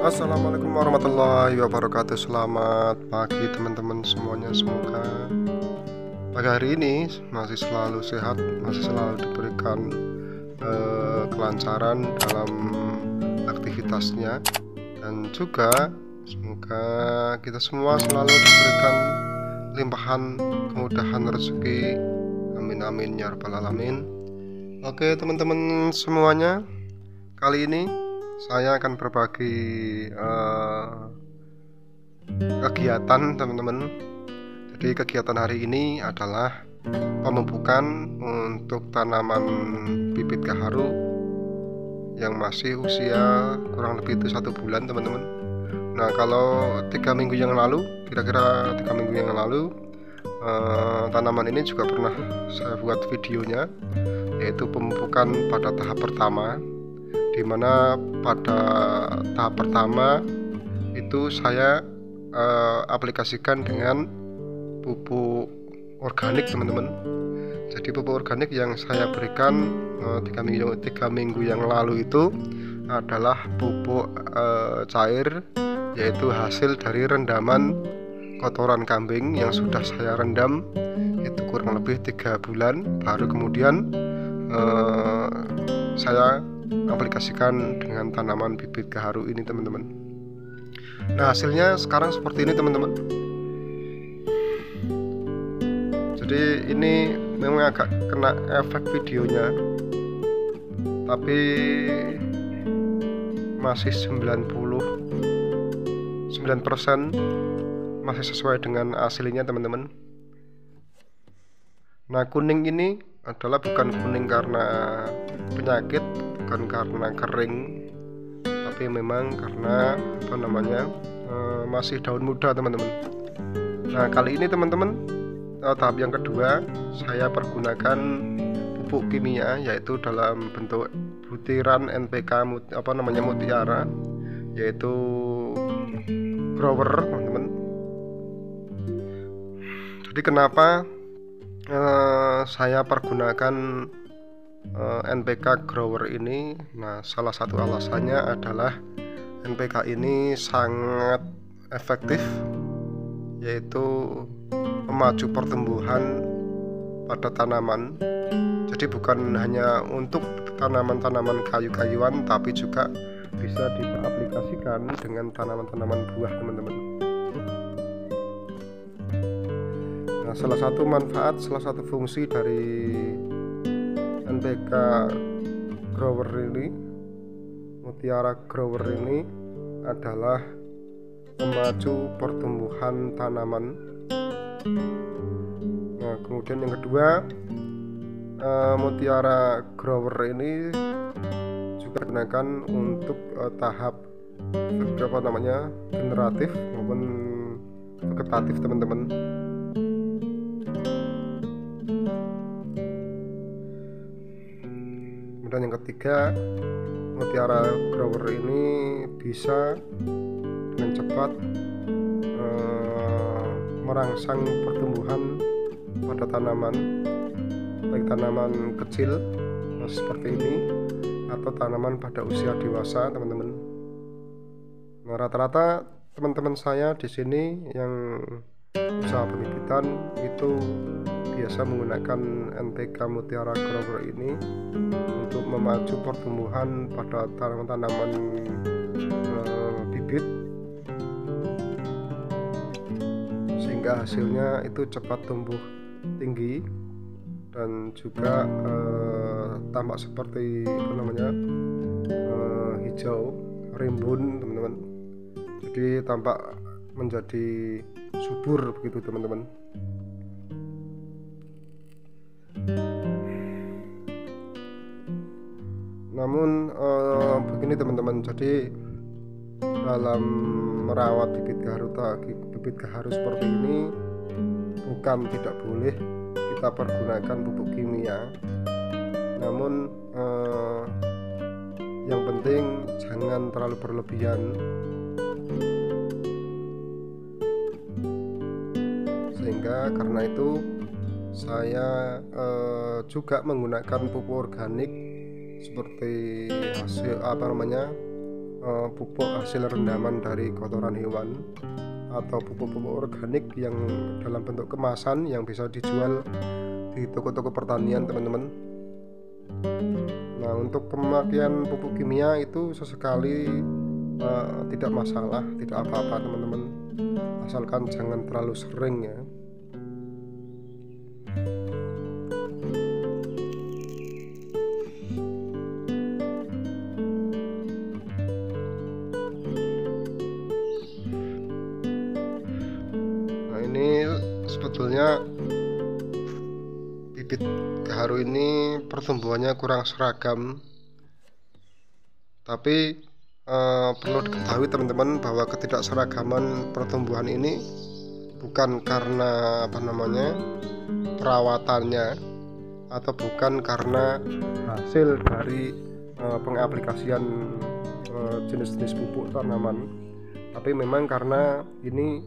Assalamualaikum warahmatullahi wabarakatuh. Selamat pagi teman-teman semuanya. Semoga pagi hari ini masih selalu sehat, masih selalu diberikan kelancaran dalam aktivitasnya, dan juga semoga kita semua selalu diberikan limpahan kemudahan rezeki. Amin amin ya rabbal alamin. Oke teman-teman semuanya, kali ini saya akan berbagi kegiatan teman-teman. Jadi kegiatan hari ini adalah pemupukan untuk tanaman bibit gaharu yang masih usia kurang lebih itu 1 bulan teman-teman. Nah, kalau 3 minggu yang lalu, kira-kira 3 minggu yang lalu, tanaman ini juga pernah saya buat videonya, yaitu pemupukan pada tahap pertama, di mana pada tahap pertama itu saya aplikasikan dengan pupuk organik teman-teman. Jadi pupuk organik yang saya berikan 3 minggu yang lalu itu adalah pupuk cair, yaitu hasil dari rendaman kotoran kambing yang sudah saya rendam itu kurang lebih 3 bulan, baru kemudian saya aplikasikan dengan tanaman bibit gaharu ini teman-teman. Nah, hasilnya sekarang seperti ini teman-teman. Jadi ini memang agak kena efek videonya, tapi masih 99% masih sesuai dengan aslinya teman-teman. Nah, kuning ini adalah bukan kuning karena penyakit, bukan karena kering, tapi memang karena masih daun muda teman-teman. Nah, kali ini teman-teman, tahap yang kedua saya pergunakan pupuk kimia, yaitu dalam bentuk butiran NPK mutiara, yaitu grower teman-teman. Jadi kenapa saya pergunakan NPK grower ini? Nah, salah satu alasannya adalah NPK ini sangat efektif, yaitu memacu pertumbuhan pada tanaman. Jadi bukan hanya untuk tanaman-tanaman kayu-kayuan, tapi juga bisa diaplikasikan dengan tanaman-tanaman buah teman-teman. Nah, salah satu manfaat, salah satu fungsi dari NPK grower ini, mutiara grower ini, adalah memacu pertumbuhan tanaman. Nah, kemudian yang kedua, mutiara grower ini juga digunakan untuk tahap generatif maupun vegetatif teman-teman. Kemudian yang ketiga, mutiara grower ini bisa dengan cepat merangsang pertumbuhan pada tanaman, baik tanaman kecil seperti ini atau tanaman pada usia dewasa teman-teman. Nah, rata-rata teman-teman saya di sini yang usaha pembibitan itu biasa menggunakan NPK mutiara grower ini untuk memacu pertumbuhan pada tanaman-tanaman bibit, sehingga hasilnya itu cepat tumbuh tinggi dan juga tampak seperti hijau rimbun teman-teman. Jadi tampak menjadi subur begitu teman-teman. Namun begini teman-teman, jadi dalam merawat bibit gaharu seperti ini bukan tidak boleh kita pergunakan pupuk kimia, namun yang penting jangan terlalu berlebihan, sehingga karena itu saya juga menggunakan pupuk organik seperti hasil pupuk hasil rendaman dari kotoran hewan atau pupuk-pupuk organik yang dalam bentuk kemasan yang bisa dijual di toko-toko pertanian, teman-teman. Nah, untuk pemakaian pupuk kimia itu sesekali tidak masalah, tidak apa-apa teman-teman, asalkan jangan terlalu sering ya. Nah, ini sebetulnya bibit gaharu ini pertumbuhannya kurang seragam, tapi perlu diketahui teman-teman bahwa ketidakseragaman pertumbuhan ini bukan karena perawatannya atau bukan karena hasil dari pengaplikasian jenis-jenis pupuk tanaman, tapi memang karena ini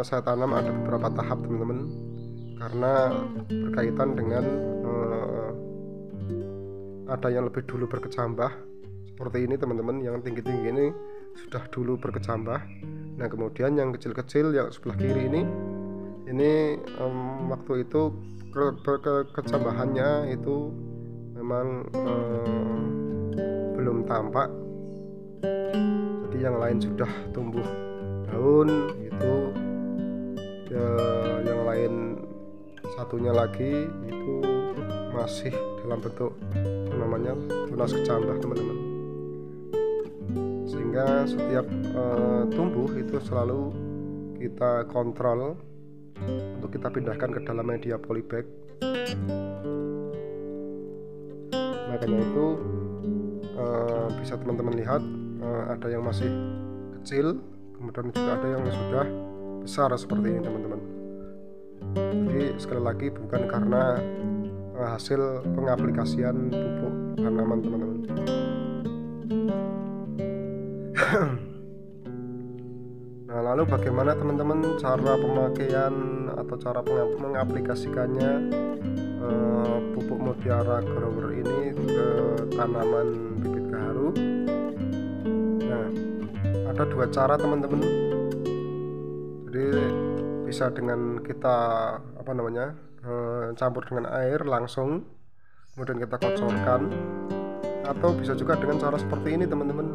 saya tanam ada beberapa tahap teman-teman, karena berkaitan dengan ada yang lebih dulu berkecambah seperti ini teman-teman, yang tinggi-tinggi ini sudah dulu berkecambah. Nah, kemudian yang kecil-kecil yang sebelah kiri ini waktu itu kecambahannya itu memang belum tampak, jadi yang lain sudah tumbuh daun gitu ya, yang lain satunya lagi itu masih dalam bentuk tunas kecambah teman-teman. Sehingga setiap tumbuh itu selalu kita kontrol untuk kita pindahkan ke dalam media polybag. Makanya itu bisa teman-teman lihat ada yang masih kecil, kemudian juga ada yang sudah besar seperti ini teman-teman. Jadi sekali lagi bukan karena hasil pengaplikasian pupuk tanaman teman-teman. Nah, lalu bagaimana teman-teman cara pemakaian atau cara mengaplikasikannya pupuk Mutiara Grower ini ke tanaman bibit gaharu? Nah, ada dua cara teman-teman. Jadi bisa dengan kita campur dengan air langsung, kemudian kita kocorkan, atau bisa juga dengan cara seperti ini teman-teman,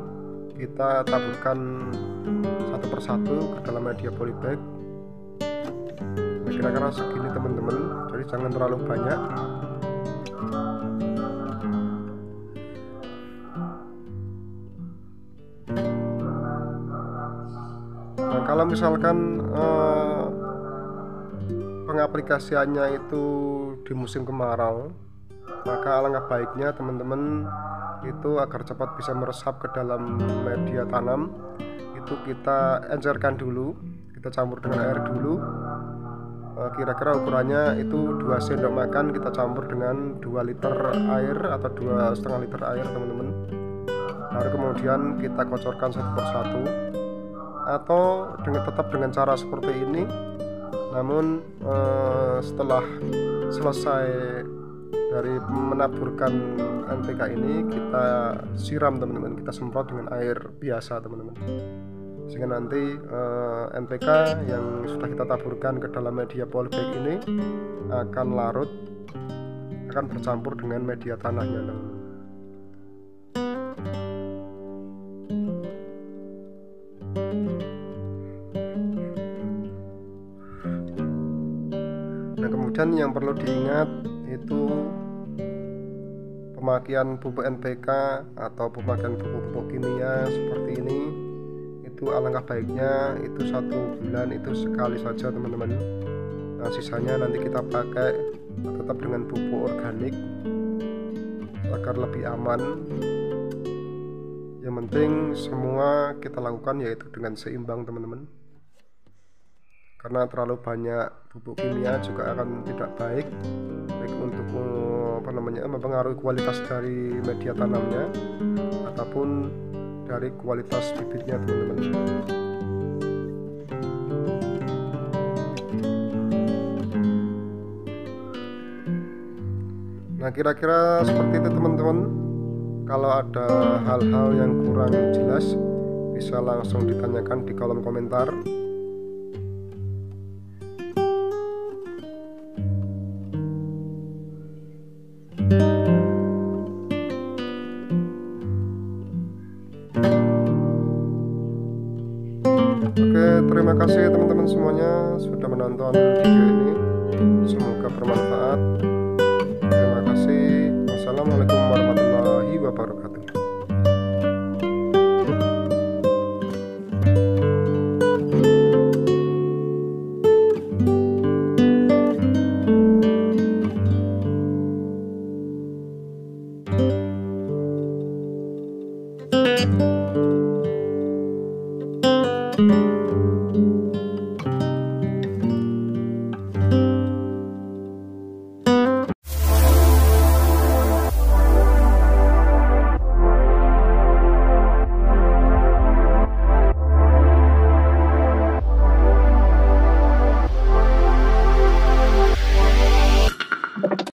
kita taburkan satu persatu ke dalam media polybag. Nah, kira-kira segini teman-teman, jadi jangan terlalu banyak. Nah, kalau misalkan pengaplikasiannya itu di musim kemarau, maka alangkah baiknya teman-teman itu agar cepat bisa meresap ke dalam media tanam, itu kita encerkan dulu, kita campur dengan air dulu. Kira-kira ukurannya itu 2 sendok makan kita campur dengan 2 liter air atau 2,5 liter air teman-teman. Lalu kemudian kita kocorkan satu persatu, atau tetap dengan cara seperti ini. Namun setelah selesai dari menaburkan NPK ini, kita siram teman-teman, kita semprot dengan air biasa teman-teman, sehingga nanti NPK yang sudah kita taburkan ke dalam media polybag ini akan larut, akan bercampur dengan media tanahnya teman-teman. Nah, kemudian yang perlu diingat itu pemakaian pupuk NPK atau pemakaian pupuk-pupuk kimia seperti ini, itu alangkah baiknya itu 1 bulan itu sekali saja teman-teman. Nah, sisanya nanti kita pakai tetap dengan pupuk organik agar lebih aman. Yang penting semua kita lakukan yaitu dengan seimbang teman-teman, karena terlalu banyak pupuk kimia juga akan tidak baik untuk mempengaruhi kualitas dari media tanamnya ataupun dari kualitas bibitnya teman-teman. Nah, kira-kira seperti itu teman-teman. Kalau ada hal-hal yang kurang jelas, bisa langsung ditanyakan di kolom komentar. Oke, terima kasih teman-teman semuanya sudah menonton video ini. Semoga bermanfaat. Terima kasih. Wassalamualaikum warahmatullahi wabarakatuh.